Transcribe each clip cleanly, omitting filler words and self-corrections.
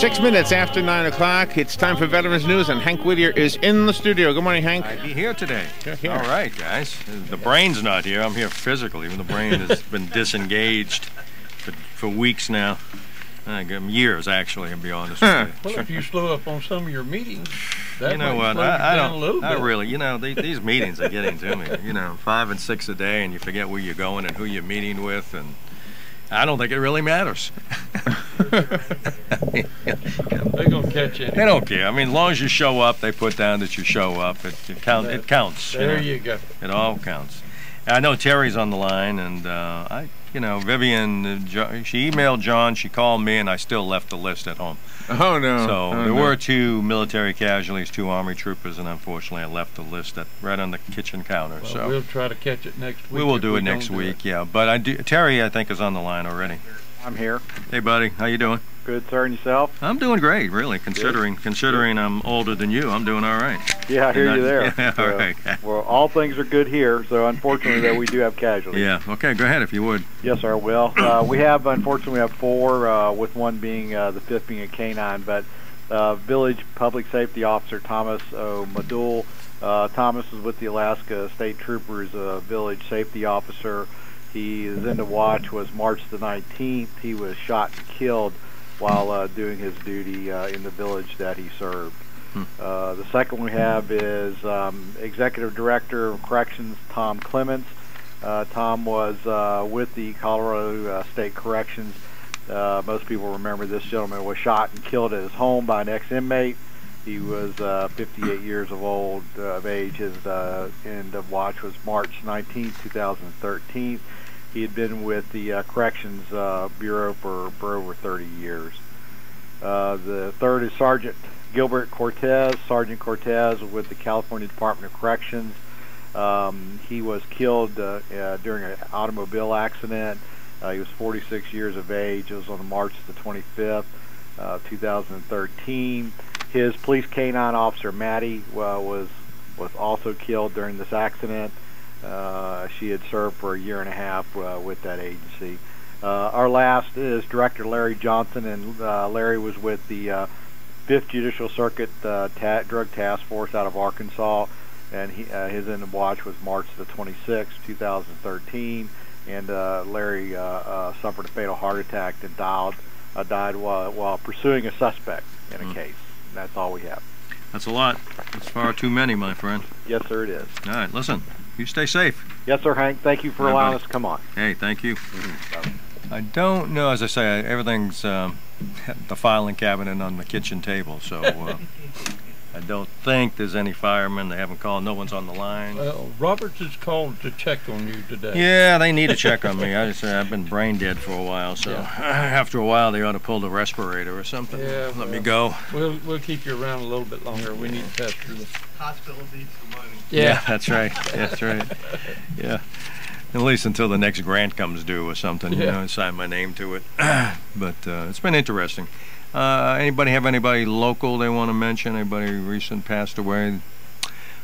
6 minutes after 9 o'clock, it's time for Veterans News, and Hank Whittier is in the studio. Good morning, Hank. I'd be here today. You're here. All right, guys. The brain's not here. I'm here physically. Even the brain has been disengaged for weeks now. Years, actually, to be honest with you. Well, if you slow up on some of your meetings, that you know might what? slow you down a little bit. I really, these meetings are getting to me. 5 and 6 a day, and you forget where you're going and who you're meeting with, and I don't think it really matters. They're going to catch it. They don't care. I mean, as long as you show up, they put down that you show up. It counts. There you go. It all counts. I know Terry's on the line, and Vivian, she emailed John, she called me, and I still left the list at home. Oh, no. So there were 2 military casualties, 2 Army troopers, and unfortunately I left the list right on the kitchen counter. Well, so we'll try to catch it next week. We will do it next week, yeah. But Terry, I think, is on the line already. I'm here. Hey, buddy. How you doing? Good, sir. And yourself? I'm doing great, really, considering I'm older than you. I'm doing all right. Yeah, I hear you there. Yeah, all right. Well, all things are good here, so unfortunately that we do have casualties. Yeah, okay, go ahead if you would. Yes, sir, well, unfortunately, we have 4, with one being, the 5th being a canine, but Village Public Safety Officer Thomas O'Madul. Thomas is with the Alaska State Troopers Village Safety Officer. His end of watch was March the 19th. He was shot and killed while doing his duty in the village that he served. The second we have is Executive Director of Corrections, Tom Clements. Tom was with the Colorado State Corrections. Most people remember this gentleman was shot and killed at his home by an ex-inmate. He was 58 years of age. His end of watch was March 19, 2013. He had been with the Corrections Bureau for over 30 years. The third is Sergeant Gilbert Cortez. Sergeant Cortez with the California Department of Corrections. He was killed during an automobile accident. He was 46 years of age. It was on March the 25th, 2013. His police canine officer, Maddie, was also killed during this accident. She had served for a year and a half with that agency. Our last is Director Larry Johnson, and Larry was with the 5th Judicial Circuit Drug Task Force out of Arkansas, and his end of watch was March the 26th, 2013, and Larry suffered a fatal heart attack and died while pursuing a suspect in a case. And that's all we have. That's a lot. That's far too many, my friend. Yes, sir, it is. All right, listen, you stay safe. Yes, sir, Hank. Thank you for allowing us to come on. Hey, thank you. I don't know, as I say, everything's the filing cabinet on the kitchen table, so I don't think there's any firemen. They haven't called. No one's on the line. Roberts is called to check on you today. Yeah, they need to check on me. I've been brain dead for a while, so after a while they ought to pull the respirator or something. Yeah, Let me go. We'll keep you around a little bit longer. We need to test you. Hospital needs the money. Yeah, that's right. That's right. Yeah. At least until the next grant comes due or something, and sign my name to it. But it's been interesting. Anybody have anybody local they want to mention? Anybody recent passed away?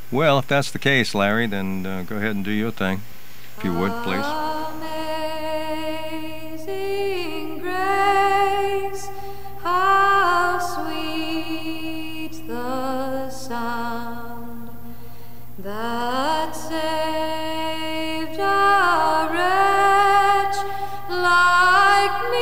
Well, if that's the case, Larry, then go ahead and do your thing, if you would, please. Amazing grace, how sweet the sound that saved a wretch like me.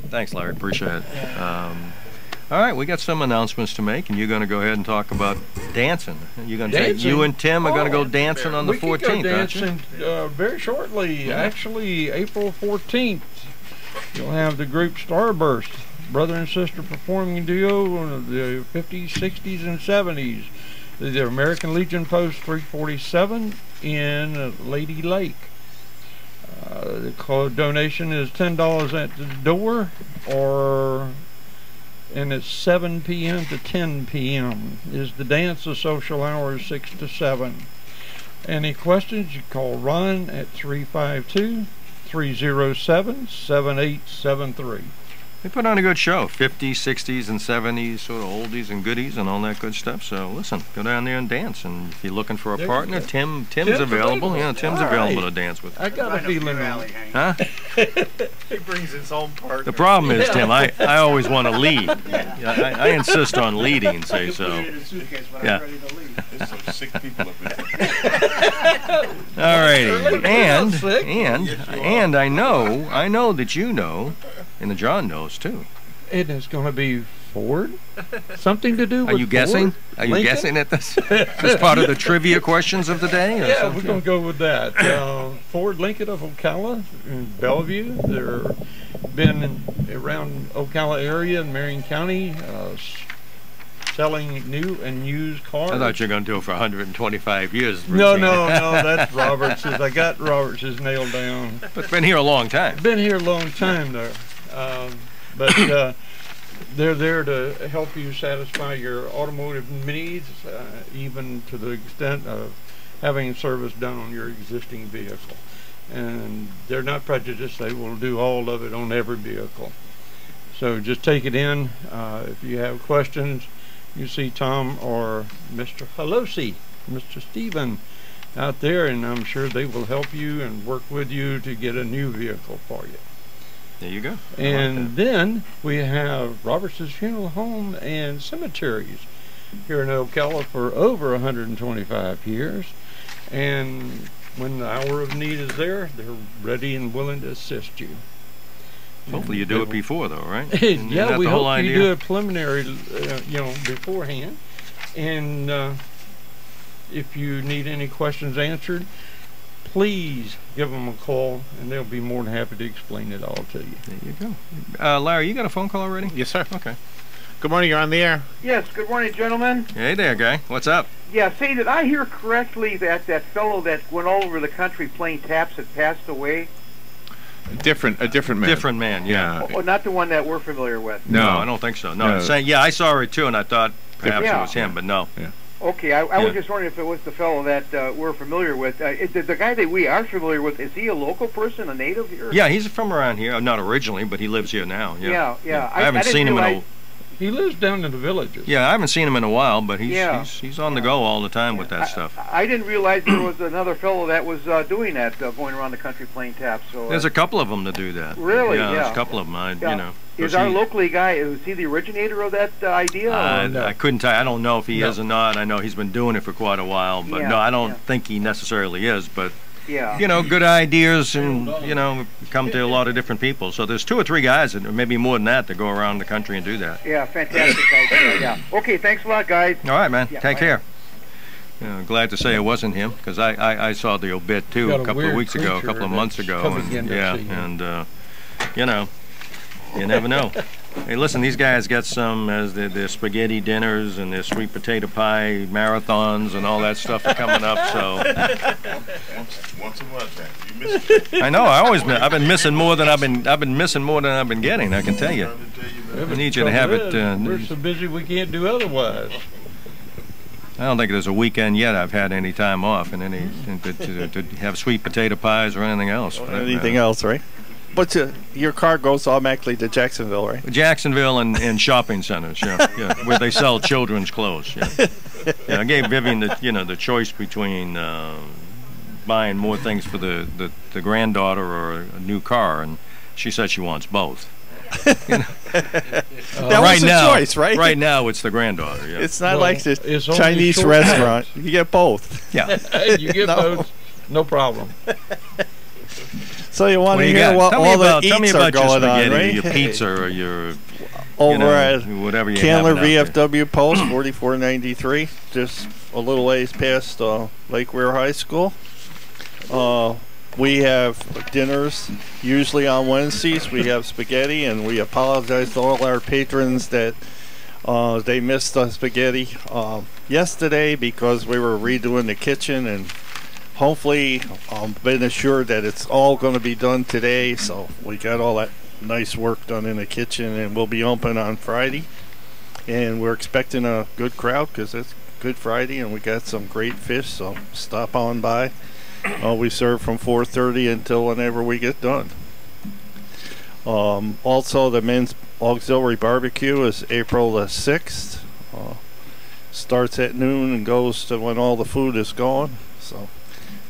Thanks, Larry. Appreciate it. All right, we got some announcements to make, and you're going to go ahead and talk about dancing. You're going to take you and Tim are going to go dancing on the 14th, We can go aren't you? dancing very shortly. Actually, April 14th, you'll have the group Starburst, brother and sister performing duo of the 50s, 60s, and 70s. The American Legion Post 347 in Lady Lake. The donation is $10 at the door, and it's 7 p.m. to 10 p.m. is the dance. The social hours 6 to 7. Any questions, you call Ron at 352-307-7873. They put on a good show, 50s, 60s, and 70s, sort of oldies and goodies and all that good stuff. So listen, go down there and dance. And if you're looking for a partner, Tim's available. Yeah, Tim's available to dance with. I got a feeling. Huh? He brings his own partner. The problem is, Tim, I always want to lead. I insist on leading, say so. Yeah. There's some sick people up there. All righty. And I know that you know, and John knows too. And it's going to be Ford? Something to do with Are you guessing? Are you Lincoln? guessing at this? As part of the trivia questions of the day? Or Yeah, something? we're going to go with that. Ford Lincoln of Ocala in Bellevue. They're been around Ocala area and Marion County selling new and used cars. I thought you were going to do it for 125 years. No, that's Roberts's. I got Roberts's nailed down. But been here a long time. Been here a long time though. But they're there to help you satisfy your automotive needs, even to the extent of having service done on your existing vehicle. And they're not prejudiced. They will do all of it on every vehicle. So just take it in. If you have questions, you see Tom or Mr. Halosi, Mr. Stephen out there, and I'm sure they will help you and work with you to get a new vehicle for you. There you go. And then we have Robertson's Funeral Home and Cemeteries here in Ocala for over 125 years. And when the hour of need is there, they're ready and willing to assist you. Hopefully you do it before, though, right? Yeah, we hope you do a preliminary, beforehand. And if you need any questions answered, please give them a call, and they'll be more than happy to explain it all to you. There you go. Larry, you got a phone call already? Yes, sir. Okay. Good morning. You're on the air. Yes, good morning, gentlemen. Hey there, guy. What's up? Yeah, say, did I hear correctly that that fellow that went all over the country playing taps had passed away? A different man. Different man, yeah. Oh, not the one that we're familiar with. No, I don't think so. No. Yeah, I saw it too, and I thought perhaps Yeah. it was him, but no. Yeah. Okay, I was just wondering if it was the fellow that we're familiar with. The guy that we are familiar with, is he a local person, a native here? Yeah, he's from around here. Not originally, but he lives here now. Yeah. I haven't didn't seen him in realize- He lives down in the villages. I haven't seen him in a while, but Yeah. he's on the go all the time with that stuff. I didn't realize there was another fellow that was doing that, going around the country playing taps. So There's a couple of them that do that. Really? Yeah, there's Yeah. a couple of them. Is our locally guy, is he the originator of that idea? I couldn't tell. I don't know if he is or not. I know he's been doing it for quite a while, but no, I don't think he necessarily is. But good ideas and come to a lot of different people. So there's 2 or 3 guys, and maybe more than that go around the country and do that. Yeah, fantastic idea. Yeah. Okay, thanks a lot, guys. All right, man. Yeah, Take bye. care. Glad to say it wasn't him, because I saw the obit too Got a a couple of weird weeks ago, a creature couple of months that's ago, coming in to see him. you never know. Hey, listen, these guys got some as their spaghetti dinners and their sweet potato pie marathons and all that stuff are coming up. So Once a month, man. You missed it. I know I've been missing more than I've been getting. I can tell you. I need you to have it. We're so busy we can't do otherwise. I don't think there's a weekend yet I've had any time off and to have sweet potato pies or anything else. for that Anything matter. else, right? But your car goes automatically to Jacksonville, right? Jacksonville and shopping centers, where they sell children's clothes. I gave Vivian the choice between buying more things for the granddaughter or a new car, and she said she wants both. That right was a now, choice, right? Right now, it's the granddaughter. Yeah. It's not Well, like the it's only Chinese short restaurant. You get both. Yeah. You get No. both, no problem. So you want What to do you hear got? what Tell me all the about, tell me eats are about your going on, spaghetti, right? your pizza, or your Over at whatever you Candler have out there. VFW Post 4493, just a little ways past Lake Weir High School. We have dinners usually on Wednesdays. We have spaghetti, and we apologize to all our patrons that they missed the spaghetti yesterday because we were redoing the kitchen, and hopefully been assured that it's all going to be done today. So we got all that nice work done in the kitchen, and we'll be open on Friday. And we're expecting a good crowd because it's Good Friday, and we got some great fish. So stop on by. We serve from 4:30 until whenever we get done. Also, the men's auxiliary barbecue is April the 6th. Starts at noon and goes to when all the food is gone. So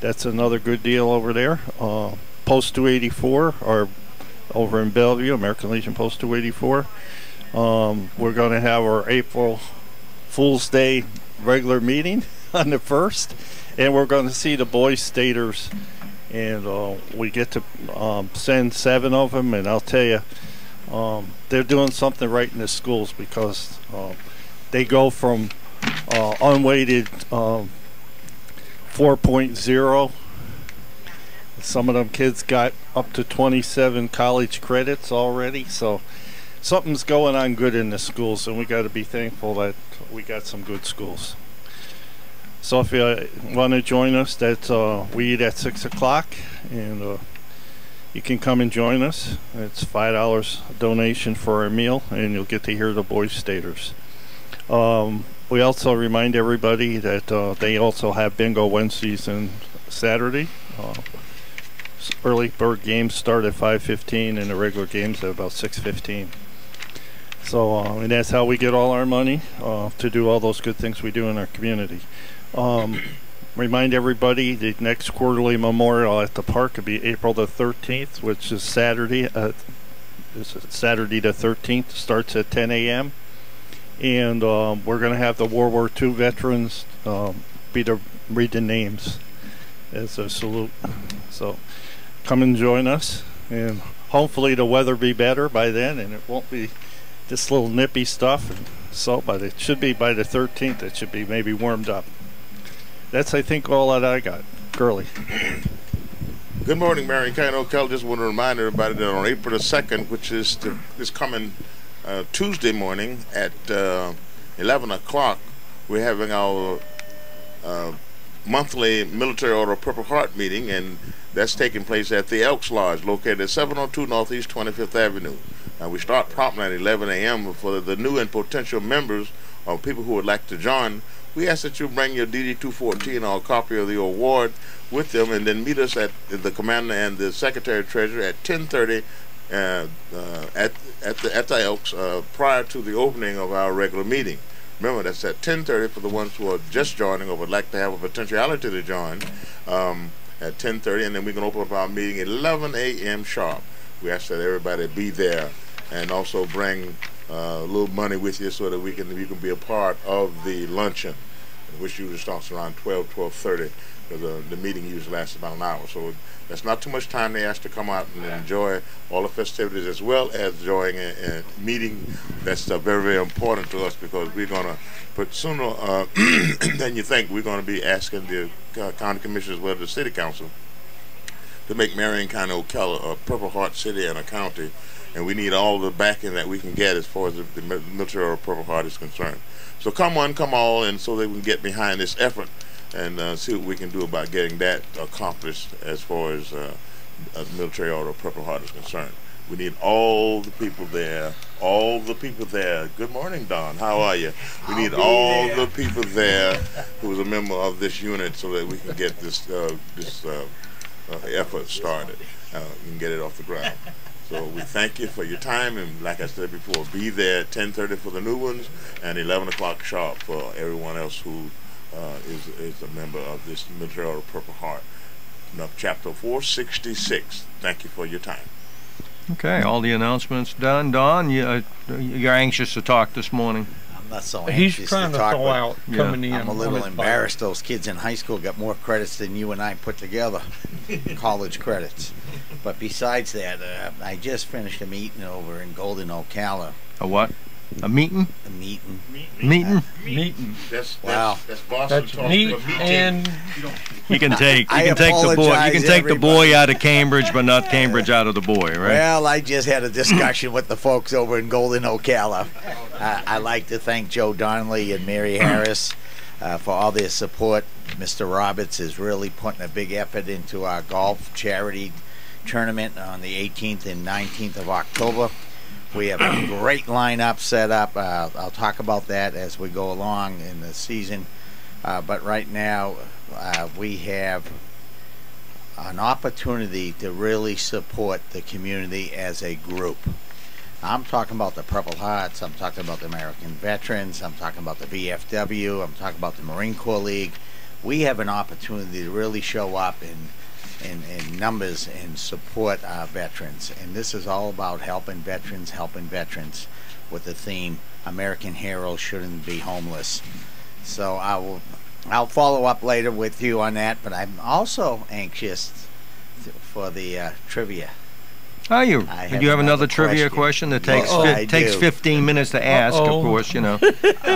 that's another good deal over there. Post 284, or over in Bellevue, American Legion Post 284. We're going to have our April Fool's Day regular meeting on the 1st. And we're going to see the Boy Staters, and we get to send 7 of them. And I'll tell you, they're doing something right in the schools because they go from unweighted 4.0. Some of them kids got up to 27 college credits already. So something's going on good in the schools, and we got to be thankful that we got some good schools. So if you want to join us, we eat at 6 o'clock, and you can come and join us. It's $5 donation for our meal, and you'll get to hear the Boy Staters. We also remind everybody that they also have bingo Wednesdays and Saturday. Early bird games start at 5:15, and the regular games at about 6:15. So, and that's how we get all our money to do all those good things we do in our community. Remind everybody the next quarterly memorial at the park will be April the 13th, which is Saturday. Saturday the 13th. Starts at 10 a.m. And we're going to have the World War II veterans read the names as a salute. So come and join us, and hopefully the weather be better by then, and it won't be this little nippy stuff. And so, but it should be by the 13th. It should be maybe warmed up. That's, I think, all that I got. Curly. Good morning, Marion County, Ocala. Just want to remind everybody that on April the 2nd, which is this coming Tuesday morning at 11 o'clock, we're having our monthly Military Order of Purple Heart meeting, and that's taking place at the Elks Lodge, located at 702 Northeast 25th Avenue. We start promptly at 11 a.m. For the new and potential members or people who would like to join. We ask that you bring your DD-214 or a copy of the award with them, and then meet us at the commander and the secretary treasurer at 10:30 at the Elks prior to the opening of our regular meeting. Remember, that's at 10:30 for the ones who are just joining or would like to have a potentiality to join at 10:30, and then we can open up our meeting at 11 a.m. sharp. We ask that everybody be there, and also bring a little money with you so that you can be a part of the luncheon, which usually starts around 12:30, because the meeting usually lasts about an hour. So that's not too much time they ask to come out and enjoy all the festivities, as well as enjoying a meeting that's very, very important to us, because we're going to put sooner than you think, we're going to be asking the county commission as well as the city council to make Marion County, Ocala a Purple Heart city and a county. And we need all the backing that we can get as far as the Military Order of Purple Heart is concerned. So come on, come all, and so that we can get behind this effort and see what we can do about getting that accomplished as far as the Military Order of Purple Heart is concerned. We need all the people there, all the people there. Good morning, Don. How are you? We need all the people there who is a member of this unit, so that we can get this effort started and get it off the ground. So we thank you for your time, and like I said before, be there at 10:30 for the new ones and 11 o'clock sharp for everyone else who is a member of this Military Order of Purple Heart. Chapter 466. Thank you for your time. Okay, all the announcements done. Don, you're anxious to talk this morning. I'm not so He's anxious trying to talk, thaw but out coming in. I'm a on little his embarrassed. Those kids in high school got more credits than you and I put together, college credits. But besides that, I just finished a meeting over in Golden, Ocala. A what? A meeting? A meeting. Meeting. Wow. That's Boston That's talk meat for meeting. and You can take I the boy out of Cambridge, but not Cambridge out of the boy, right? Well, I just had a discussion with the folks over in Golden, Ocala. I'd like to thank Joe Donnelly and Mary Harris for all their support. Mr. Roberts is really putting a big effort into our golf charity tournament on the 18th and 19th of October. We have a great lineup set up. I'll talk about that as we go along in the season. But right now, we have an opportunity to really support the community as a group. I'm talking about the Purple Hearts. I'm talking about the American Veterans. I'm talking about the VFW. I'm talking about the Marine Corps League. We have an opportunity to really show up in numbers and support our veterans. And this is all about helping veterans with the theme, American Heroes Shouldn't Be Homeless. So I'll follow up later with you on that, but I'm also anxious for the trivia. Are you? Do you have another trivia question that takes 15 minutes to ask, of course, you know.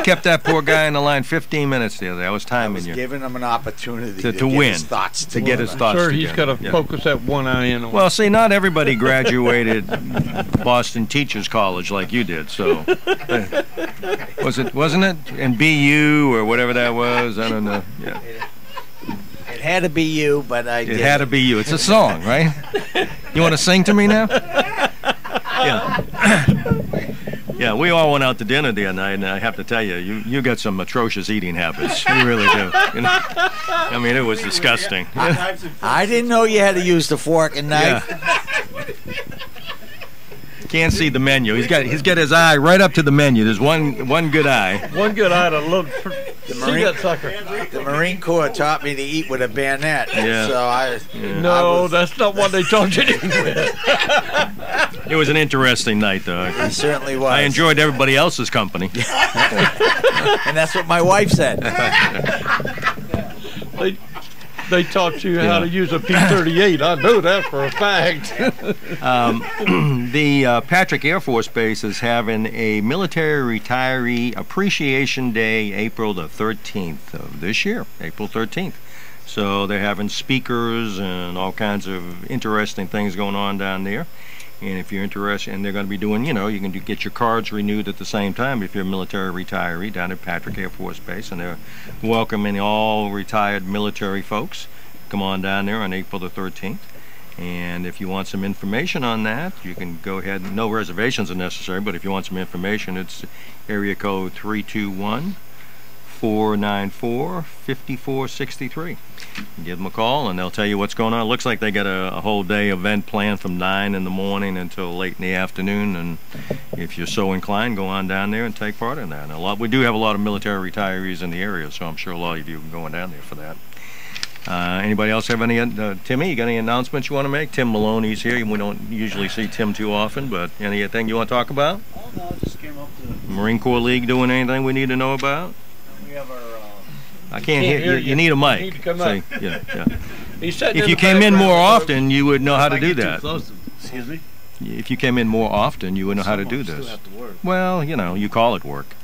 Kept that poor guy in the line 15 minutes the other day. I was timing you. Giving him an opportunity to win. His thoughts to get his thoughts Sir, together. he's got to focus that one eye in on. Well, see, not everybody graduated Boston Teachers College like you did, so wasn't it? And BU or whatever that was, I don't know. Yeah. It had to be you, but I did. It had to be you. It's a song, right? You want to sing to me now? Yeah. Yeah, we all went out to dinner the other night, and I have to tell you, you got some atrocious eating habits. You really do. You know? I mean, it was disgusting. I didn't know you had to use the fork and knife. Yeah. Can't see the menu. He's got his eye right up to the menu. There's one good eye. One good eye to look. See that sucker. The Marine Corps taught me to eat with a bayonet. Yeah. So No, that's not what they taught you to do with. It was an interesting night, though. It certainly was. I enjoyed everybody else's company. And that's what my wife said. They taught you how to use a P-38. I know that for a fact. The Patrick Air Force Base is having a military retiree appreciation day April the 13th of this year, April 13th. So they're having speakers and all kinds of interesting things going on down there. And if you're interested, and they're going to be doing, you can get your cards renewed at the same time if you're a military retiree down at Patrick Air Force Base, and they're welcoming all retired military folks. Come on down there on April the 13th. And if you want some information on that, you can go ahead. No reservations are necessary, but if you want some information, it's area code 321-494-5463. Give them a call and they'll tell you what's going on. It looks like they got a whole day event planned from 9 in the morning until late in the afternoon, and if you're so inclined, go on down there and take part in that. And we do have a lot of military retirees in the area, so I'm sure a lot of you are going down there for that. Anybody else have any, Timmy, you got any announcements you want to make? Tim Maloney's here. We don't usually see Tim too often, but anything you want to talk about? Oh, no, I just came up to... Marine Corps League doing anything we need to know about? We have our... I can't hear you. You need a mic. You need to come up. Yeah. If you came in more often, you would know how to do that. Excuse me? If you came in more often, you would know how to do this. Still have to work. Well, you call it work.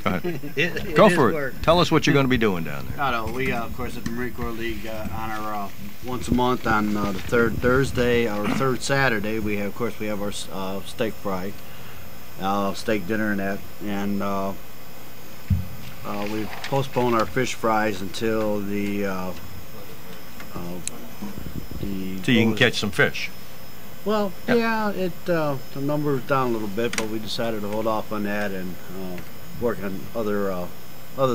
Go ahead. Go for it. Work. Tell us what you're going to be doing down there. No, we, of course, at the Marine Corps League, honor once a month on the third Thursday or third Saturday. We have our steak fry, steak dinner and that, and we postponed our fish fries until so you can catch some fish. Well, yeah, the number is down a little bit, but we decided to hold off on that and work on other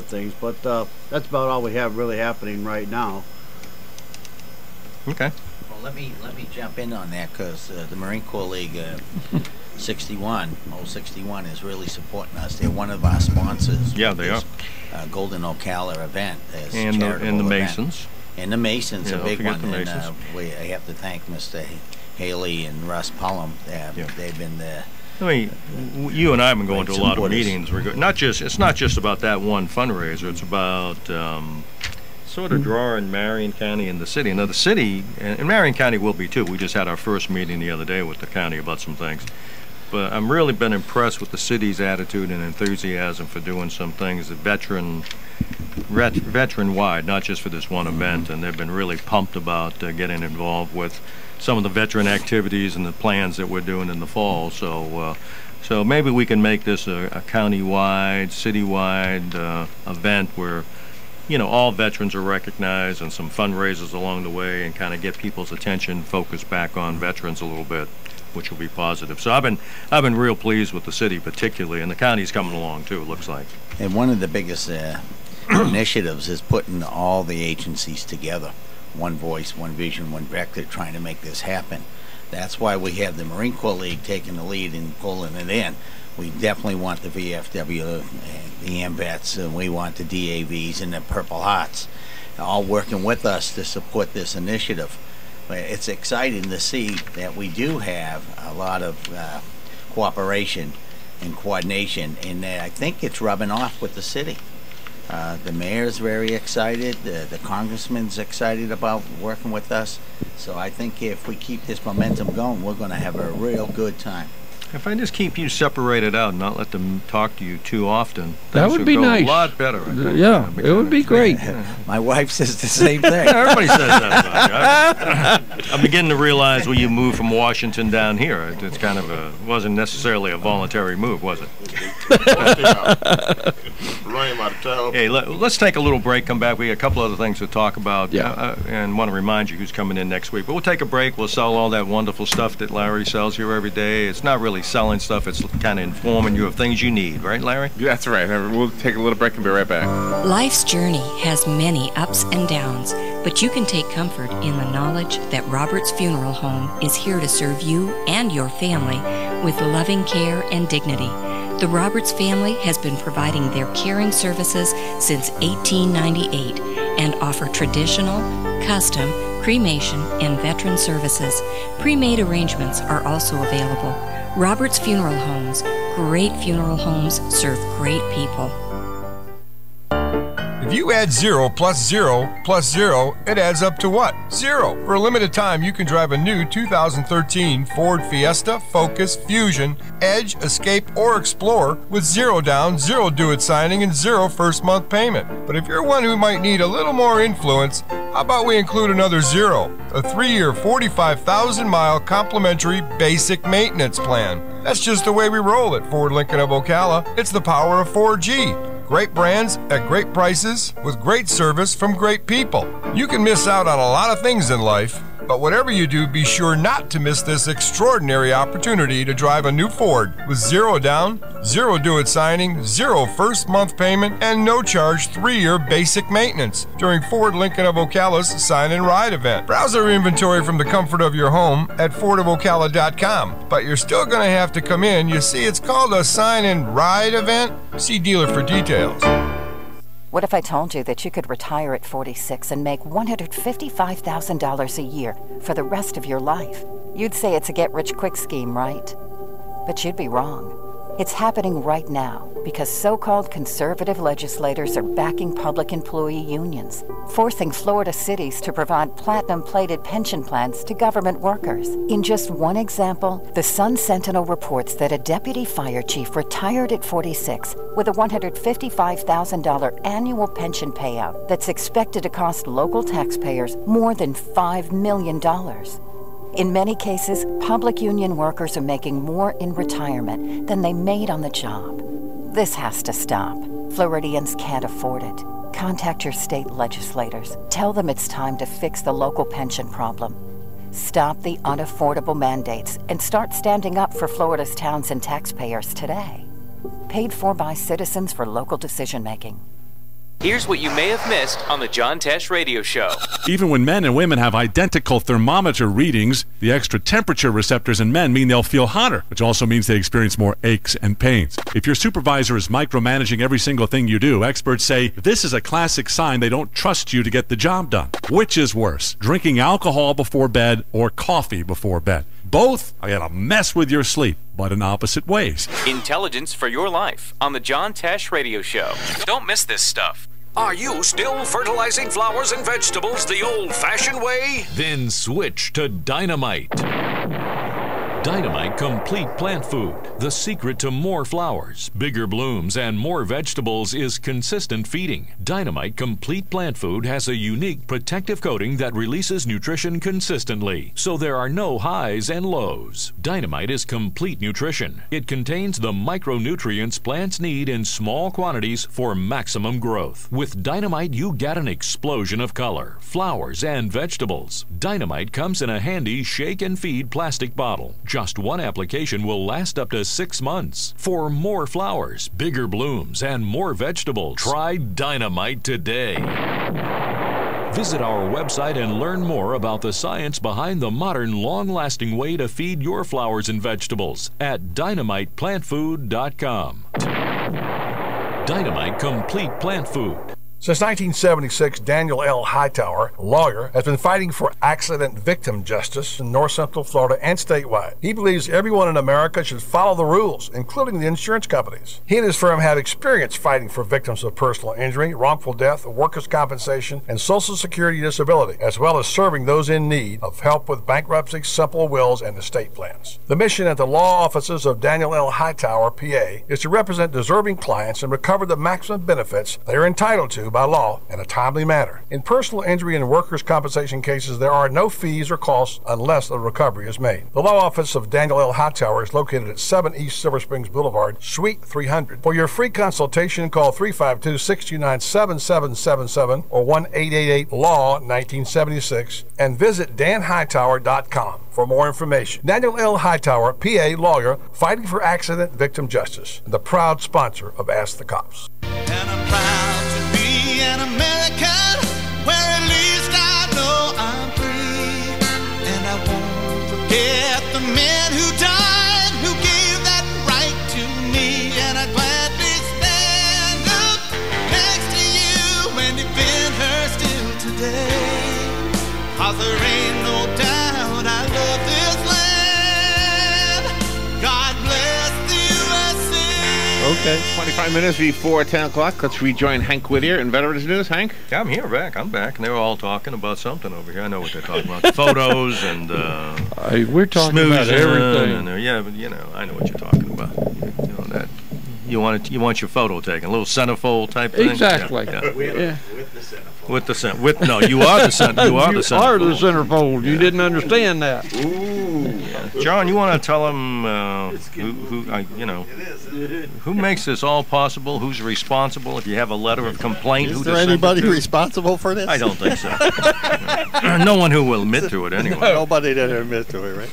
things. But that's about all we have really happening right now. Okay. Well, let me jump in on that, because the Marine Corps League 61 is really supporting us. They're one of our sponsors. Yeah, they are. Golden Ocala event. And the Masons. And the Masons, Yeah, a big forget one. the And Masons. I have to thank Mr. Haley and Russ Pullum. They've been I mean, you and I have been going to a lot of meetings. It's not just about that one fundraiser. It's about sort of drawing Marion County and the city. Now, the city, and Marion County will be too. We just had our first meeting the other day with the county about some things. But I'm really been impressed with the city's attitude and enthusiasm for doing some things veteran-wide, not just for this one event. And they've been really pumped about getting involved with some of the veteran activities and the plans that we're doing in the fall. So maybe we can make this a county-wide, city-wide event where, all veterans are recognized and some fundraisers along the way, and kind of get people's attention focused back on veterans a little bit, which will be positive. So I've been real pleased with the city particularly, and the county's coming along too, it looks like. And one of the biggest initiatives is putting all the agencies together. One voice, one vision, one vector, trying to make this happen. That's why we have the Marine Corps League taking the lead and pulling it in. We definitely want the VFW, the AMVETs, and we want the DAVs and the Purple Hearts all working with us to support this initiative. It's exciting to see that we do have a lot of cooperation and coordination, and I think it's rubbing off with the city. The mayor's very excited, the congressman's excited about working with us, so I think if we keep this momentum going, we're going to have a real good time. If I just keep you separated out and not let them talk to you too often, that would be nice. A lot better. Yeah, it would be great. My wife says the same thing. Everybody says that. I'm beginning to realize when you moved from Washington down here, it's kind of wasn't necessarily a voluntary move, was it? Hey, let's take a little break, come back. We got a couple other things to talk about, and want to remind you who's coming in next week. But we'll take a break. We'll sell all that wonderful stuff that Larry sells here every day. It's not really selling stuff, it's kind of informing you of things you need, right, Larry? Yeah, that's right. We'll take a little break and be right back. Life's journey has many ups and downs, but you can take comfort in the knowledge that Robert's Funeral Home is here to serve you and your family with loving care and dignity. The Roberts family has been providing their caring services since 1898 and offer traditional, custom, cremation, and veteran services. Pre-made arrangements are also available. Roberts Funeral Homes. Great funeral homes serve great people. If you add 0 plus 0 plus 0, it adds up to what? 0. For a limited time, you can drive a new 2013 Ford Fiesta, Focus, Fusion, Edge, Escape, or Explorer with 0 down, 0 do-it signing, and 0 first month payment. But if you're one who might need a little more influence, how about we include another 0? A 3-year, 45,000-mile complimentary basic maintenance plan. That's just the way we roll at Ford Lincoln of Ocala. It's the power of 4G. Great brands at great prices with great service from great people. You can miss out on a lot of things in life, but whatever you do, be sure not to miss this extraordinary opportunity to drive a new Ford with 0 down, 0 do-it signing, 0 first month payment, and no charge 3-year basic maintenance during Ford Lincoln of Ocala's Sign and Ride event. Browse our inventory from the comfort of your home at fordofocala.com, but you're still going to have to come in. You see, it's called a Sign and Ride event. See dealer for details. What if I told you that you could retire at 46 and make $155,000 a year for the rest of your life? You'd say it's a get-rich-quick scheme, right? But you'd be wrong. It's happening right now because so-called conservative legislators are backing public employee unions, forcing Florida cities to provide platinum-plated pension plans to government workers. In just one example, the Sun-Sentinel reports that a deputy fire chief retired at 46 with a $155,000 annual pension payout that's expected to cost local taxpayers more than $5 million. In many cases, public union workers are making more in retirement than they made on the job. This has to stop. Floridians can't afford it. Contact your state legislators. Tell them it's time to fix the local pension problem. Stop the unaffordable mandates and start standing up for Florida's towns and taxpayers today. Paid for by Citizens for Local Decision Making. Here's what you may have missed on the John Tesh Radio Show. Even when men and women have identical thermometer readings, the extra temperature receptors in men mean they'll feel hotter, which also means they experience more aches and pains. If your supervisor is micromanaging every single thing you do, experts say this is a classic sign they don't trust you to get the job done. Which is worse, drinking alcohol before bed or coffee before bed? Both are going to mess with your sleep, but in opposite ways. Intelligence for your life on the John Tesh Radio Show. Don't miss this stuff. Are you still fertilizing flowers and vegetables the old-fashioned way? Then switch to Dynamite. Dynamite Complete Plant Food. The secret to more flowers, bigger blooms, and more vegetables is consistent feeding. Dynamite Complete Plant Food has a unique protective coating that releases nutrition consistently, so there are no highs and lows. Dynamite is complete nutrition. It contains the micronutrients plants need in small quantities for maximum growth. With Dynamite, you get an explosion of color, flowers, and vegetables. Dynamite comes in a handy shake and feed plastic bottle. Just one application will last up to 6 months. For more flowers, bigger blooms, and more vegetables, try Dynamite today. Visit our website and learn more about the science behind the modern, long-lasting way to feed your flowers and vegetables at DynamitePlantFood.com. Dynamite Complete Plant Food. Since 1976, Daniel L. Hightower, a lawyer, has been fighting for accident victim justice in North Central Florida and statewide. He believes everyone in America should follow the rules, including the insurance companies. He and his firm have experience fighting for victims of personal injury, wrongful death, workers' compensation, and Social Security disability, as well as serving those in need of help with bankruptcy, simple wills, and estate plans. The mission at the law offices of Daniel L. Hightower, PA, is to represent deserving clients and recover the maximum benefits they are entitled to by law in a timely manner. In personal injury and workers' compensation cases, there are no fees or costs unless the recovery is made. The law office of Daniel L. Hightower is located at 7 East Silver Springs Boulevard, Suite 300. For your free consultation, call 352-629-7777 or 1-888-LAW-1976 and visit danhightower.com for more information. Daniel L. Hightower, PA lawyer, fighting for accident victim justice, and the proud sponsor of Ask the Cops. An American, where at least I know I'm free, and I won't forget the men who died, who gave that right to me, and I'd gladly stand up next to you and defend her still today, 'cause there ain't no doubt I love this land. God bless the USA. Okay, 25 minutes before 10 o'clock. Let's rejoin Hank Whittier in Veterans News. Hank? Yeah, I'm here, I'm back. And they were all talking about something over here. I know what they're talking about. Photos and we're talking about everything. And, yeah, but, I know what you're talking about. That you want your photo taken, a little centerfold type thing. Exactly. Yeah. With the centerfold. With the centerfold. No, you are the centerfold. You are the centerfold. You are the centerfold. You didn't understand that. Ooh. Yeah. John, you want to tell them who makes this all possible? Who's responsible? If you have a letter of complaint, is there anybody responsible for this? I don't think so. No one who will admit to it anyway. Nobody that admit to it, right?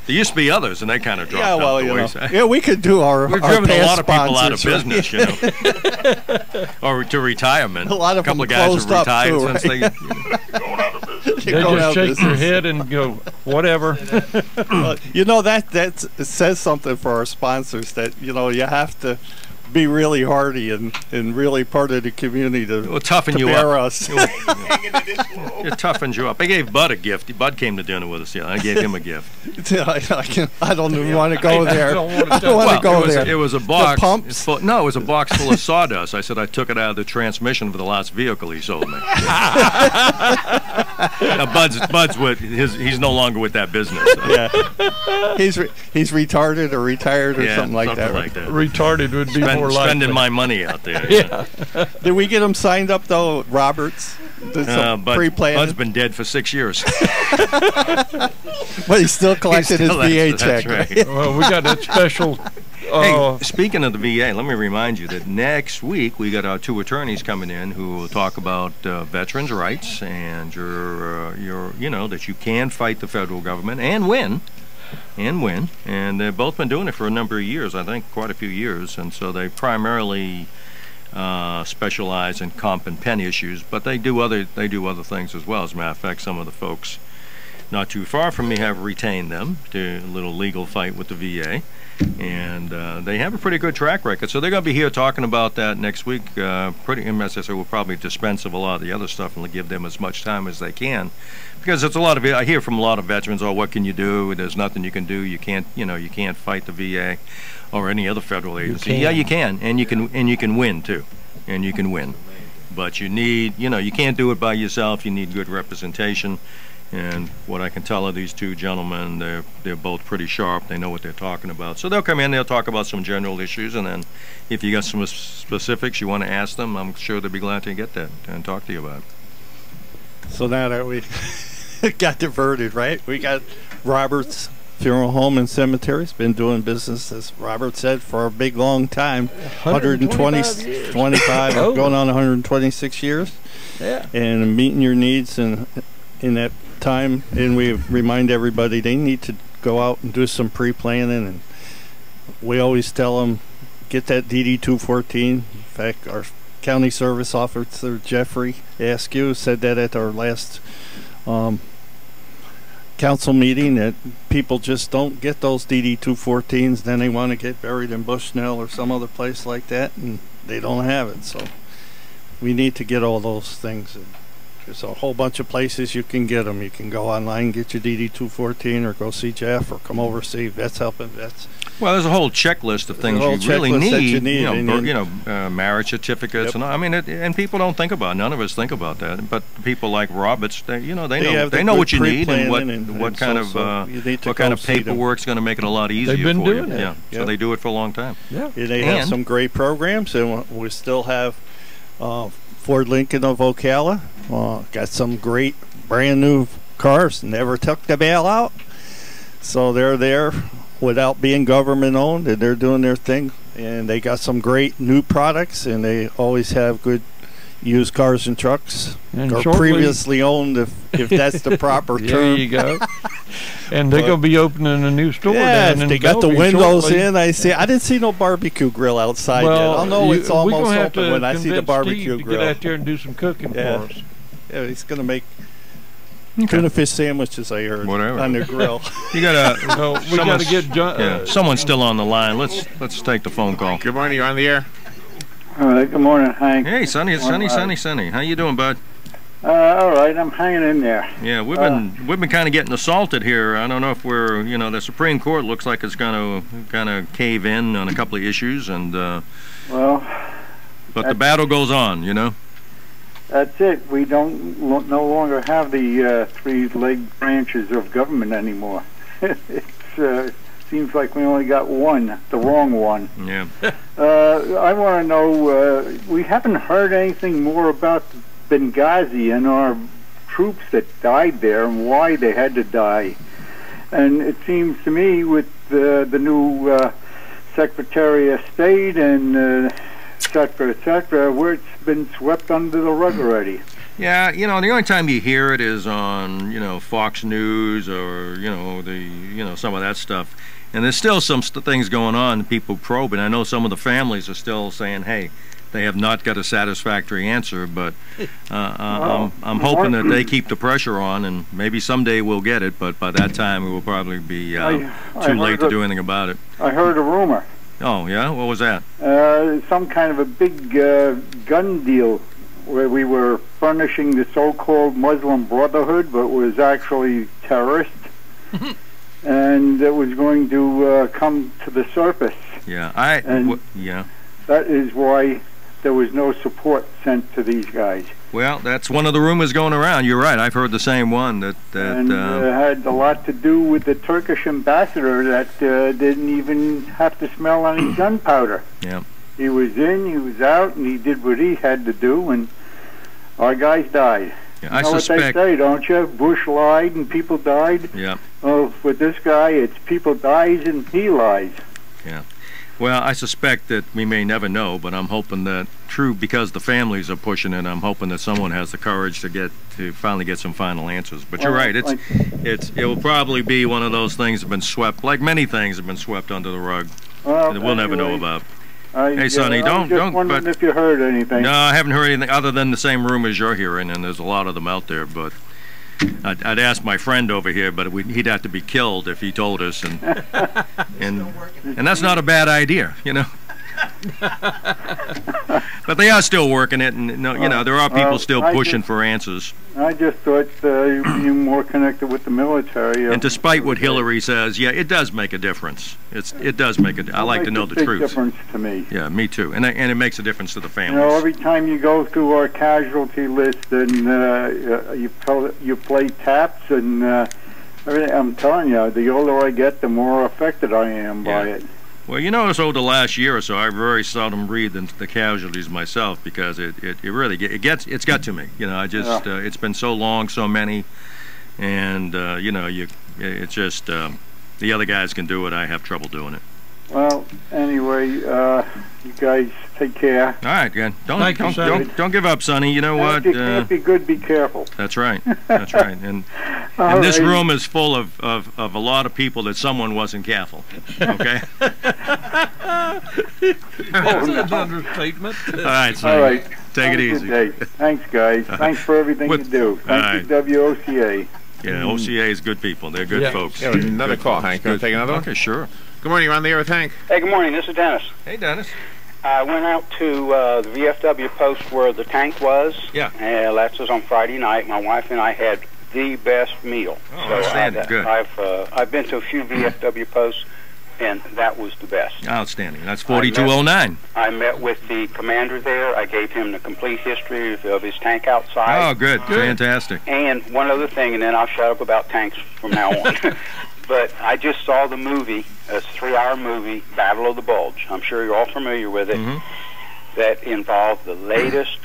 There used to be others, and they kind of dropped out the wayside. Yeah, we could do our. We've driven a lot of people out of business, or to retirement. A lot of couple them of guys closed have up retired too, since right? They just shake their head and go, whatever. That says something for our sponsors that you have to be really hardy and really part of the community to toughen you bear up. us. It toughens you up. I gave Bud a gift. Bud came to dinner with us. Yeah, I gave him a gift. I don't even want to go there. I don't want to go there. It was a box. The pumps? It was a box full of sawdust. I said I took it out of the transmission for the last vehicle he sold me. Now Bud's with he's no longer with that business. So. Yeah, he's retarded or retired or something like that. Retarded would be more likely. Spending my money out there. Yeah. Did we get him signed up though, Roberts? Pre-planned. Bud's been dead for 6 years. But he's still collecting his VA check. Right. Well, we got that special. Hey, speaking of the VA, let me remind you that next week we got our 2 attorneys coming in who will talk about veterans' rights and your that you can fight the federal government and win. And they've both been doing it for a number of years, I think quite a few years, and so they primarily specialize in comp and pen issues, but they do other things as well. As a matter of fact, some of the folks not too far from me have retained them to a little legal fight with the VA. And they have a pretty good track record. So they're going to be here talking about that next week. Pretty, as I said, we'll probably dispense of a lot of the other stuff and give them as much time as they can. Because it's a lot of, I hear from a lot of veterans, oh, what can you do? There's nothing you can do. You can't, you can't fight the VA or any other federal agency. Yeah, you can, and you can win too, and you can win. But you need, you can't do it by yourself. You need good representation. And what I can tell of these two gentlemen, they're both pretty sharp. They know what they're talking about. So they'll come in, they'll talk about some general issues, and then if you got some specifics you want to ask them, I'm sure they'll be glad to get that and talk to you about it. So now that we got diverted, right? We got Robert's Funeral Home and Cemetery's been doing business, as Robert said, for a big long time. 125 Oh. going on 126 years. Yeah. And meeting your needs in that time, and we remind everybody they need to go out and do some pre-planning, and we always tell them get that DD 214. In fact, our county service officer Jeffrey Askew said that at our last council meeting, that people just don't get those DD 214s, then they want to get buried in Bushnell or some other place like that, and they don't have it. So we need to get all those things. There's a whole bunch of places you can get them. You can go online, get your DD 214, or go see Jeff, or come over see Vets Helping Vets. Well, there's a whole checklist of things you really need. Marriage certificates, and and people don't think about it. None of us think about that. But people like Roberts, they know what you need and what kind of paperwork's going to make it a lot easier. They've been for doing you. it. Yeah, so they do it for a long time. Yeah, they have some great programs, and we still have Ford Lincoln of Ocala. Got some great brand new cars, never took the bailout, so they're there without being government owned, and they're doing their thing, and they got some great new products, and they always have good used cars and trucks, and or shortly, previously owned, if that's the proper term. There you go. And they're going to be opening a new store. Yeah, down in they got the Bellevue windows shortly. in. I didn't see no barbecue grill outside yet. I'll know it's almost open when I see the barbecue Steve grill. To get out there and do some cooking for us. Yeah, he's going to make tuna fish sandwiches, I heard, on the grill. You got we got to get someone's still on the line. Let's take the phone call. Good morning. You're on the air. All right. Good morning, Hank. Hey, Sonny. How you doing, bud? All right. I'm hanging in there. Yeah, we've been kind of getting assaulted here. I don't know if we're, the Supreme Court looks like it's going to kind of cave in on a couple of issues, and but the battle goes on, That's it. We don't no longer have the three-leg branches of government anymore. It seems like we only got one, the wrong one. Yeah. I want to know, we haven't heard anything more about Benghazi and our troops that died there and why they had to die. And it seems to me with the new Secretary of State and et cetera, where it's been swept under the rug already. Yeah, the only time you hear it is on, Fox News or, some of that stuff. And there's still some things going on, people probe, and I know some of the families are still saying, hey, they have not got a satisfactory answer, but I'm hoping that they keep the pressure on, and maybe someday we'll get it, but by that time it will probably be too late to do anything about it. I heard a rumor. Oh, yeah? What was that? Some kind of a big gun deal where we were furnishing the so-called Muslim Brotherhood, but was actually terrorists. And it was going to come to the surface. Yeah, that is why there was no support sent to these guys. Well, that's one of the rumors going around. You're right. I've heard the same one. That had a lot to do with the Turkish ambassador that didn't even have to smell any gunpowder. Yeah. He was in, he was out, and he did what he had to do, and our guys died. Yeah, you know what they say, don't you? Bush lied and people died. Yeah. Oh, with this guy, it's people dies and he lies. Yeah. Well, I suspect that we may never know, but I'm hoping that because the families are pushing it, I'm hoping that someone has the courage to finally get some final answers. But you're right, it will probably be one of those things that have been swept, like many things have been swept under the rug, that we'll never know about. Hey, Sonny, don't. Wondering if you heard anything. No, I haven't heard anything other than the same rumors you're hearing, and there's a lot of them out there. But I'd ask my friend over here, but he'd have to be killed if he told us, and that's not a bad idea, you know. But they are still working it, and you know, there are people still pushing for answers. I just thought you were more connected with the military. And despite what Hillary says, yeah, it does make a difference. It does make a. I like to know the truth. It makes a big difference to me. Yeah, me too. And it makes a difference to the families. You know, every time you go through our casualty list and you play taps and everything, I'm telling you, the older I get, the more affected I am by it. Well, you notice over the last year or so, I very seldom read the casualties myself because it really it's got to me. You know, I just it's been so long, so many, and you know, it's just the other guys can do it. I have trouble doing it. Well, anyway, you guys take care. All right, again. Don't give up, Sonny. You know what? If you can't be good, be careful. That's right. That's right. And this room is full of a lot of people that someone wasn't careful. Okay. That's an understatement. All right, Sonny. All right. Take it easy. Good day. Thanks, guys. Thanks for everything you do. Thank you, WOCA. Yeah, OCA is good people. They're good folks. Yeah, another call, Hank. Can I take another one? Okay, sure. Good morning. You're on the air with Hank. Hey, good morning. This is Dennis. Hey, Dennis. I went out to the VFW post where the tank was. Yeah. That was on Friday night. My wife and I had the best meal. Oh, outstanding. Good. I've been to a few VFW posts, and that was the best. Outstanding. That's 4209. I met with the commander there. I gave him the complete history of his tank outside. Oh, good. Fantastic. And one other thing, and then I'll shut up about tanks from now on. But I just saw the movie, a 3-hour movie, Battle of the Bulge. I'm sure you're all familiar with it. That involved the latest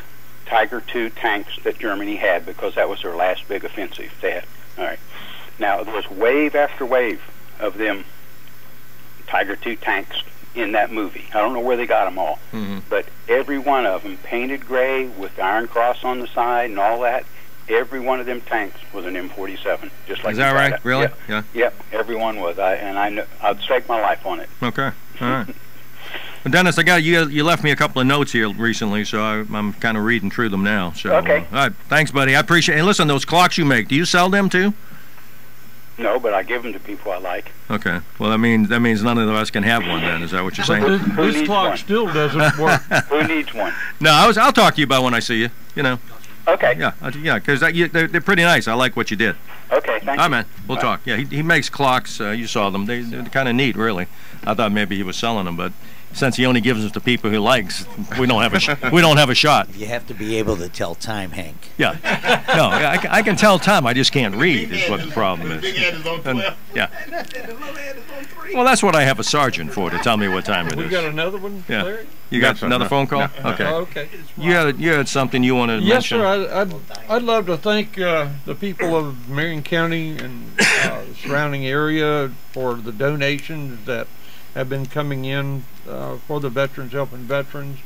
Tiger II tanks that Germany had, because that was their last big offensive they had. All right. Now, there was wave after wave of them Tiger II tanks in that movie. I don't know where they got them all, but every one of them painted gray with the Iron Cross on the side and all that. Every one of them tanks was an M47, just like. Is that right? Really? Yep. Yeah. Yep. Every one was. I'd stake my life on it. Okay. All right. Well, Dennis, I got you left me a couple of notes here recently, so I'm kind of reading through them now. So, okay. All right. Thanks, buddy. I appreciate it. And listen, those clocks you make, do you sell them too? No, but I give them to people I like. Okay. Well, that means none of us can have one then. Is that what you're saying? This clock still doesn't work. Who needs one? No, I'll talk to you about when I see you. You know. Okay. Yeah, because they're pretty nice. I like what you did. Okay, thank you. All right, man. We'll talk. Yeah, he makes clocks. You saw them. They're kind of neat, really. I thought maybe he was selling them, but since he only gives them to people he likes, we don't have a shot. You have to be able to tell time, Hank. Yeah. No, I can tell time. I just can't read. Is what the problem is. Yeah. Well, that's what I have a sergeant for, to tell me what time it is. We got another one, Yeah. Larry? You got another phone call? No. Okay. Oh, okay. You had something you wanted to mention? Yes, sir. I'd love to thank the people of Marion County and the surrounding area for the donations that have been coming in for the veterans, helping veterans.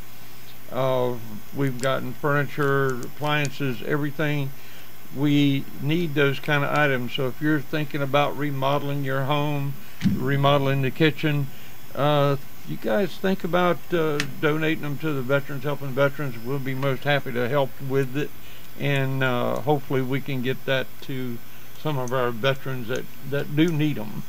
We've gotten furniture, appliances, everything. We need those kind of items. So if you're thinking about remodeling your home, remodeling the kitchen, you guys think about donating them to the veterans, helping veterans. We'll be most happy to help with it, and hopefully we can get that to some of our veterans that do need them.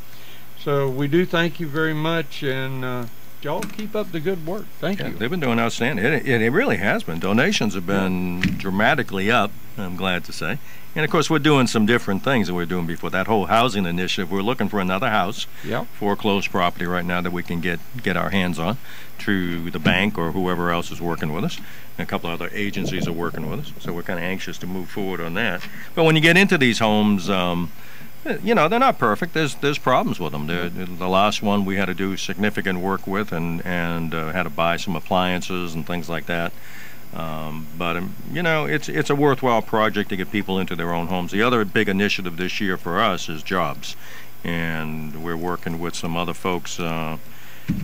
So we do thank you very much, and y'all keep up the good work. Thank you. They've been doing outstanding. It really has been. Donations have been dramatically up, I'm glad to say. And, of course, we're doing some different things than we were doing before. That whole housing initiative, we're looking for another house, foreclosed property right now that we can get our hands on through the bank or whoever else is working with us. And a couple of other agencies are working with us. So we're kind of anxious to move forward on that. But when you get into these homes, you know, they're not perfect. There's problems with them. The last one we had to do significant work with and had to buy some appliances and things like that. But you know, it's a worthwhile project to get people into their own homes. The other big initiative this year for us is jobs, and we're working with some other folks. I'm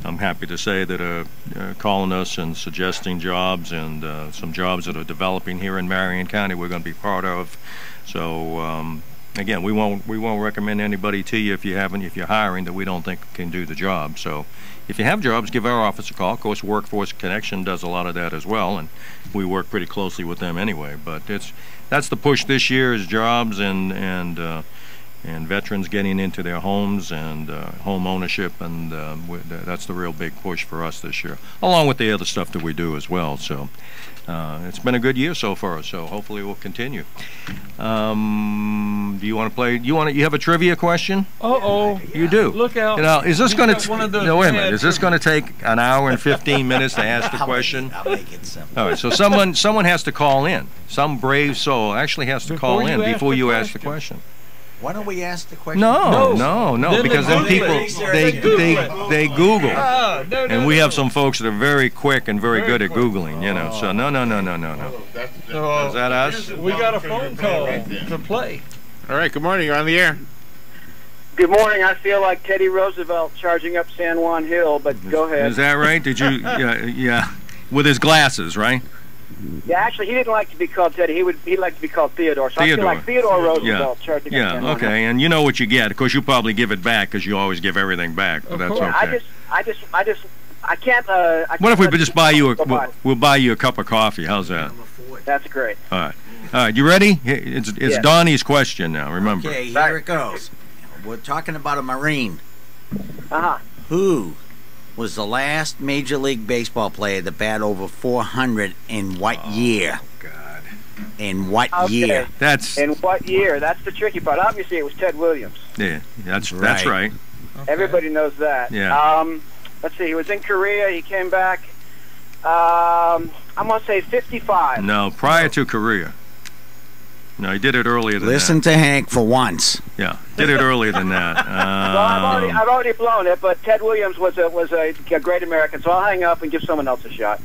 happy to say that are calling us and suggesting jobs, and some jobs that are developing here in Marion County we're going to be part of. So again, we won't recommend anybody to you if you're hiring that we don't think can do the job. So if you have jobs, give our office a call. Of course, Workforce Connection does a lot of that as well, and we work pretty closely with them anyway. But that's the push this year, is jobs and veterans getting into their homes and home ownership, and that's the real big push for us this year, along with the other stuff that we do as well. So it's been a good year so far, so hopefully we'll continue. Do you want to play? You have a trivia question? Uh-oh. You do? Look out. You know, is this going to... No, wait a minute. Is this bad going to take an hour and 15 minutes to ask the question? I'll make it simple. All right, so someone has to call in. Some brave soul actually has to call in before you ask the question. Why don't we ask the question? No, because then people, they Google. And we have some folks that are very quick and very good at Googling, you know. So no. Is that us? We got a phone call to play. All right, good morning. You're on the air. Good morning. I feel like Teddy Roosevelt charging up San Juan Hill, but go ahead. Is that right? Did you, yeah. With his glasses, right? Yeah, actually, he didn't like to be called Teddy. He'd like to be called Theodore. So I feel like Theodore Roosevelt charging up San Juan Hill. Okay, and you know what you get. Of course, you probably give it back because you always give everything back. But that's okay. I can't. What if we just buy you we'll buy you a cup of coffee? How's that? That's great. All right. You ready? It's Donnie's question now. Remember. Okay, here it goes. We're talking about a Marine. Uh-huh. Who was the last Major League Baseball player to bat over 400 in what year? God. In what year? In what year? That's the tricky part. Obviously, it was Ted Williams. Yeah, that's right. Okay. Everybody knows that. Yeah. Let's see. He was in Korea. He came back. I'm going to say 55. No, prior to Korea. No, he did it earlier than that. Listen to Hank for once. Yeah, did it earlier than that. Well, I've already blown it, but Ted Williams was a great American, so I'll hang up and give someone else a shot.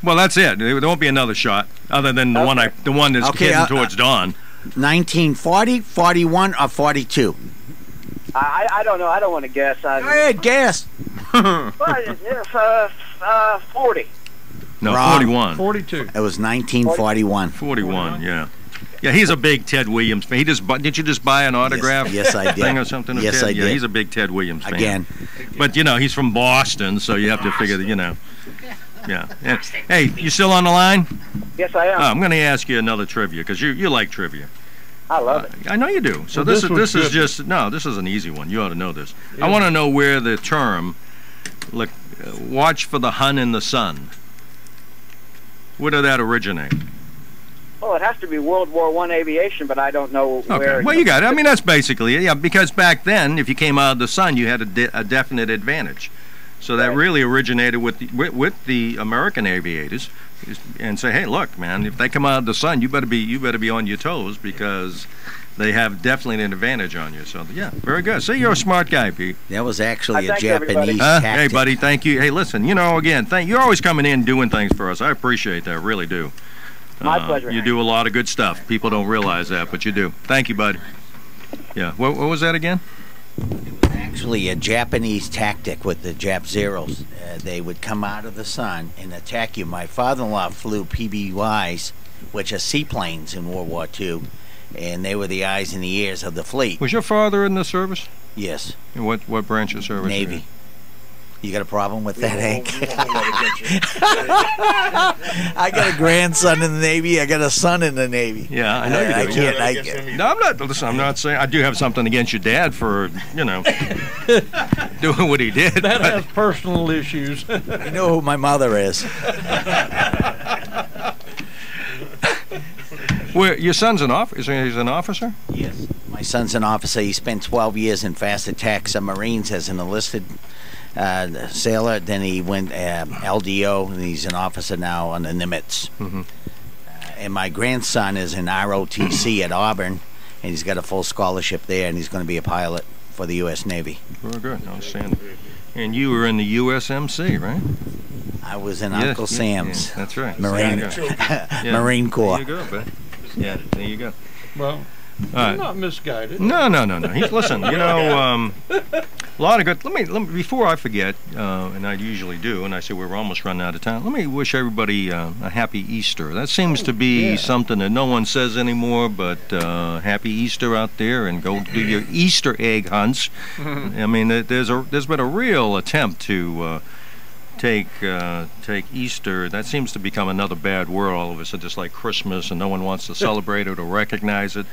Well, that's it. There won't be another shot other than the one that's heading towards dawn. 1940, 41, or 42? I don't know. I don't want to guess. Go ahead, guess. 40. No, Wrong. 41. 42. It was 1941. 41, yeah. Yeah, he's a big Ted Williams fan. Did you just buy an autograph? Yes, I did. Thing or something? Yes, Ted? I did. Yeah, he's a big Ted Williams fan. Again. But, he's from Boston, so you have to figure that, Yeah. Hey, you still on the line? Yes, I am. I'm going to ask you another trivia, because you like trivia. I love it. I know you do. So this is just this is an easy one. You ought to know this. I want to know where the term "watch for the Hun in the sun." Where did that originate? Well, it has to be World War I aviation, but I don't know where. Well, you got it. I mean, that's basically it. Yeah, because back then, if you came out of the sun, you had a definite advantage. So that really originated with the American aviators, and say, hey, look, man, if they come out of the sun, you better be on your toes because they have definitely an advantage on you. So yeah, very good. See, you're a smart guy, Pete. That was actually a Japanese tactic. Hey, buddy, thank you. Hey, listen, again, you're always coming in doing things for us. I appreciate that, really do. My pleasure. You do a lot of good stuff. People don't realize that, but you do. Thank you, bud. Yeah. What was that again? Actually, a Japanese tactic with the Jap Zeros. They would come out of the sun and attack you. My father-in-law flew PBYs, which are seaplanes in World War II, and they were the eyes and the ears of the fleet. Was your father in the service? Yes. In what branch of service? Navy. You got a problem with that, Hank? I got a grandson in the Navy. I got a son in the Navy. Yeah, I know you do. No, I'm not. Listen, I'm not saying I do have something against your dad for doing what he did. That has personal issues. You know who my mother is. Well, your son's an officer. He's an officer. Yes, my son's an officer. He spent 12 years in fast attack submarines as an enlisted sailor. Then he went LDO, and he's an officer now on the Nimitz. Mm-hmm. And my grandson is in ROTC at Auburn, and he's got a full scholarship there, and he's going to be a pilot for the U.S. Navy. Very good. Outstanding. And you were in the USMC, right? I was in Uncle Sam's. Yeah, that's right. Marine Corps. There you go, bud. Yeah, there you go. Well, you're not misguided. No. Listen, A lot of good. Let me before I forget, and I usually do, and I say we're almost running out of time. Let me wish everybody a happy Easter. That seems to be something that no one says anymore, but happy Easter out there, and go do your Easter egg hunts. I mean, there's been a real attempt to take Easter. That seems to become another bad word all of a sudden, just like Christmas, and no one wants to celebrate it or recognize it.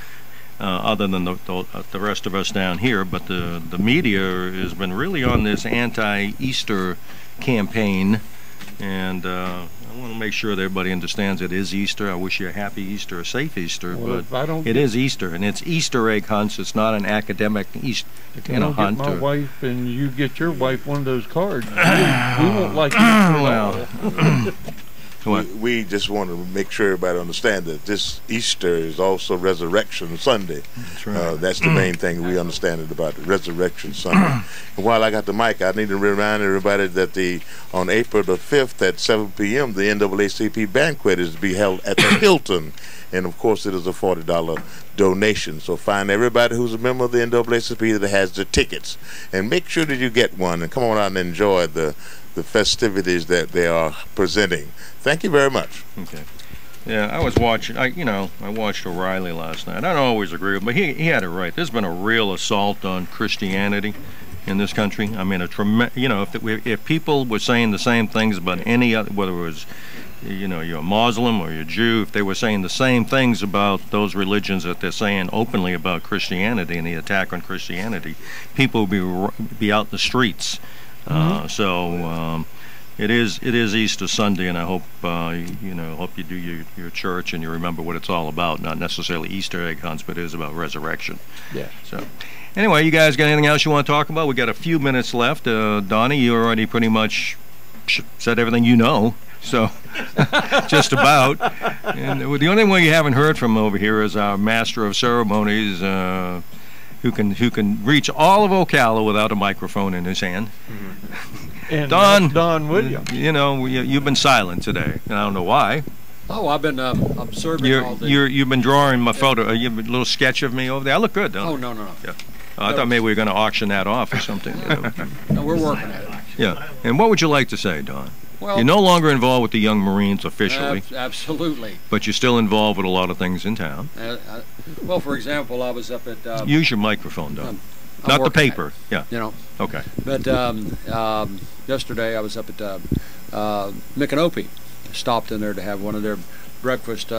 Other than the rest of us down here, but the media has been really on this anti-Easter campaign, and I want to make sure that everybody understands it is Easter. I wish you a happy Easter, a safe Easter, but it is Easter, and it's Easter egg hunts. It's not an academic Easter hunt. My wife and you get your wife one of those cards. We won't like Easter. We just want to make sure everybody understands that this Easter is also Resurrection Sunday. That's right. That's the main thing we understand about it, Resurrection Sunday. And while I got the mic, I need to remind everybody that on April the 5th at 7 p.m., the NAACP banquet is to be held at the Hilton. And, of course, it is a $40 donation. So find everybody who's a member of the NAACP that has the tickets. And make sure that you get one and come on out and enjoy the festivities that they are presenting. Thank you very much. Okay. Yeah, I was watching. I watched O'Reilly last night. I don't always agree with him, but he had it right. There's been a real assault on Christianity in this country. I mean, if people were saying the same things about any other, whether it was, you're a Muslim or you're a Jew, if they were saying the same things about those religions that they're saying openly about Christianity and the attack on Christianity, people would be out in the streets. It is Easter Sunday, and I hope hope you do your church and you remember what it's all about. Not necessarily Easter egg hunts, but it is about resurrection. Yeah. So, anyway, you guys got anything else you want to talk about? We got a few minutes left. Donnie, you already pretty much said everything you know. So, just about. And the only one you haven't heard from over here is our master of ceremonies, who can reach all of Ocala without a microphone in his hand. And Don Whittier. You've been silent today, and I don't know why. Oh, I've been observing all day. You've been drawing my photo. You have a little sketch of me over there. I look good, don't I? Oh, no. Yeah. I thought maybe we were going to auction that off or something. No, we're working at it. Yeah. And what would you like to say, Don? Well, you're no longer involved with the Young Marines officially. Absolutely. But you're still involved with a lot of things in town. Well, for example, I was up at... Use your microphone, Don. Not the paper. Yeah. Okay. But yesterday I was up at Micanopy. Stopped in there to have one of their breakfast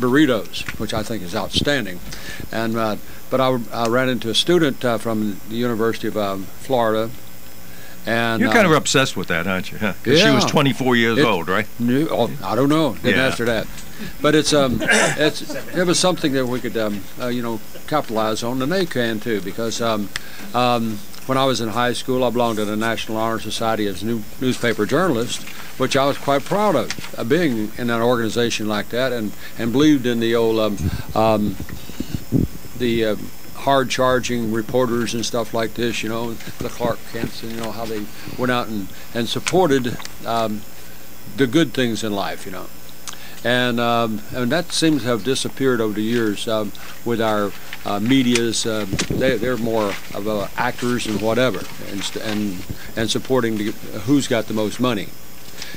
burritos, which I think is outstanding. And but I ran into a student from the University of Florida. And you're kind of obsessed with that, aren't you? Huh? 'Cause she was 24 years old, right? I don't know. Didn't ask her that. But it was something that we could capitalize on, and they can too, because when I was in high school, I belonged to the National Honor Society as a newspaper journalist, which I was quite proud of being in an organization like that, and believed in the old hard-charging reporters and stuff like this, the Clark Kents, and how they went out and supported the good things in life, And that seems to have disappeared over the years with our medias. They're more of actors and whatever, and supporting who's got the most money.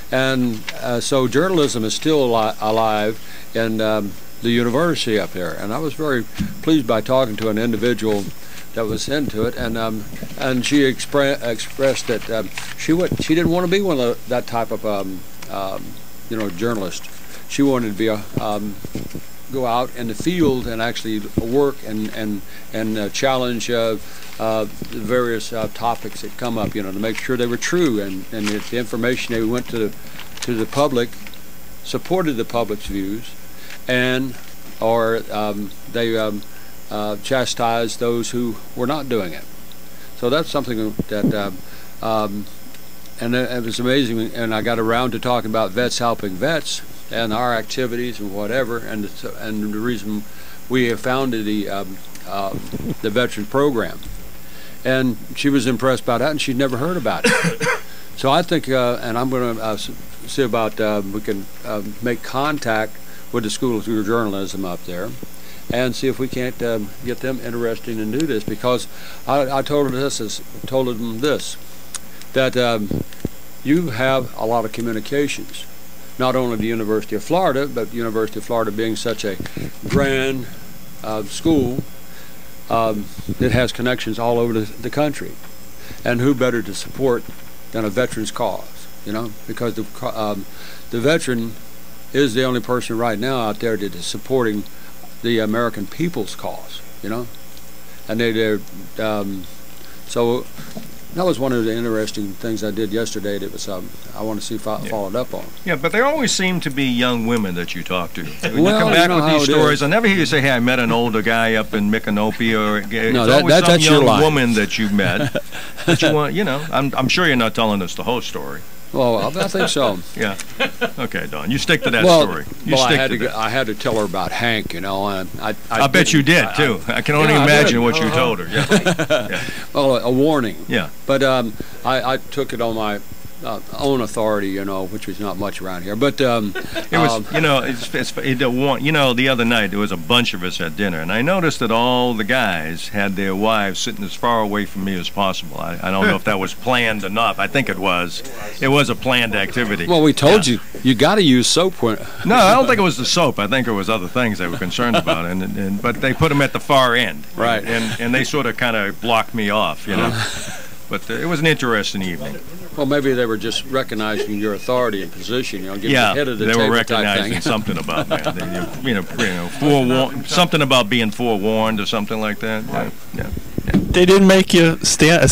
And so journalism is still alive in the university up there. And I was very pleased by talking to an individual that was into it, and she expressed that she didn't want to be one of that type of journalist. She wanted to be go out in the field and actually work and challenge various topics that come up, to make sure they were true, and the information they went to the public supported the public's views, or they chastised those who were not doing it. So that's something that and it was amazing, and I got around to talking about vets helping vets and our activities and whatever, and the reason we have founded the veteran program. And she was impressed by that, and she'd never heard about it. So I think, and I'm going to see about we can make contact with the School of Journalism up there, and see if we can't get them interested and do this. Because I told them this, that you have a lot of communications, not only the University of Florida, but the University of Florida being such a grand school, it has connections all over the country. And who better to support than a veteran's cause, you know? Because the veteran is the only person right now out there that is supporting the American people's cause, you know? And they're so that was one of the interesting things I did yesterday that was I want to see followed up on. Yeah, but there always seem to be young women that you talk to. When Well, you come back you know with how these it stories, is. I never hear you say, "Hey, I met an older guy up in Micanopy," or it's No, always some that's your young line. woman that you met that you want. You know, I'm sure you're not telling us the whole story. Well, I think so. Yeah. Okay, Don, you stick to that Well, story. You well, stick I had to to that. I had to tell her about Hank, you know, and I bet you did too. I can only imagine what you told her. Yeah. Well, a warning. Yeah. But I took it on my own authority, you know, which was not much around here. But It was, you know, the other night there was a bunch of us at dinner, and I noticed that all the guys had their wives sitting as far away from me as possible. I don't know if that was planned enough. I think it was. It was a planned activity. well, we told you got to use soap when. No, I don't think it was the soap. I think it was other things they were concerned about, but they put them at the far end, Right. And they sort of kind of blocked me off, you know. But it was an interesting evening. Well, maybe they were just recognizing your authority and position, you know, getting Yeah, ahead of the they table were type recognizing thing. something about me. Something about being forewarned or something like that. Yeah. They didn't make you sit at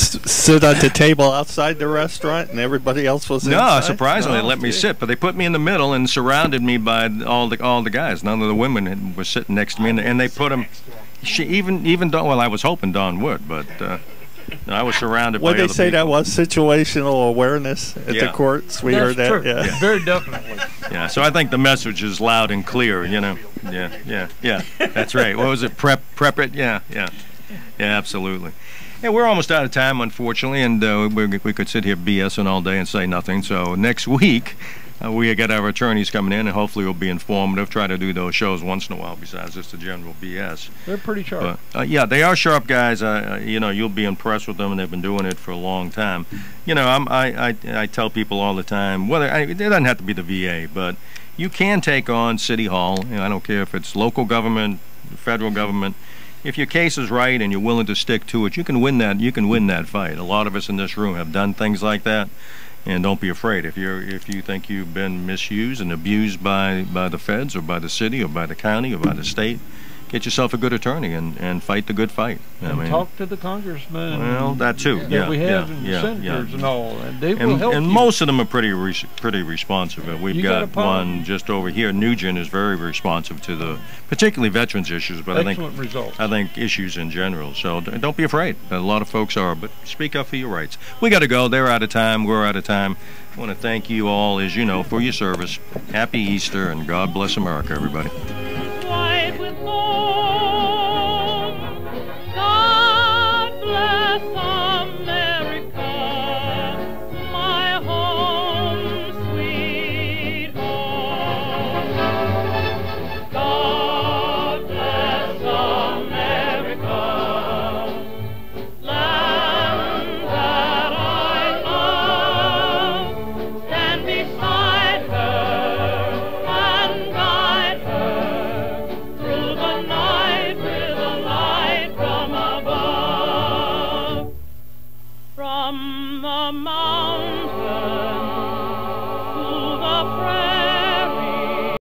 the table outside the restaurant, and everybody else was No, inside? surprisingly, No? they let me sit, but they put me in the middle and surrounded me by all the guys. None of the women were sitting next to me, and they put them. Even Dawn. Well, I was hoping Dawn would, but I was surrounded by What they other say people. that was situational awareness at the Yeah. courts. We heard That's that. true. Yeah. Very definitely. Yeah, so I think the message is loud and clear, you know. Yeah. That's right. What was it? Prep it? Yeah, absolutely. Yeah, we're almost out of time, unfortunately, and we could sit here BSing all day and say nothing. So next week, we got our attorneys coming in, and hopefully we'll be informative. Try to do those shows once in a while besides just the general BS. They're pretty sharp. Yeah, they are sharp guys. You know, you'll be impressed with them, and they've been doing it for a long time. You know, I tell people all the time, it doesn't have to be the VA, but you can take on City Hall. You know, I don't care if it's local government, federal government. If your case is right and you're willing to stick to it, you can win that. You can win that fight. A lot of us in this room have done things like that. And don't be afraid. If you think you've been misused and abused by the feds or by the city or by the county or by the state, get yourself a good attorney and fight the good fight. I mean, talk to the congressmen. Well, that too. That we have and senators and all, and they will help and you. most of them are pretty responsive. We've You got a got problem? one just over here. Nugent is very responsive to particularly veterans issues, but Excellent results. I think issues in general. So don't be afraid. A lot of folks are, but speak up for your rights. We got to go. They're out of time. We're out of time. I want to thank you all, as you know, for your service. Happy Easter, and God bless America, everybody.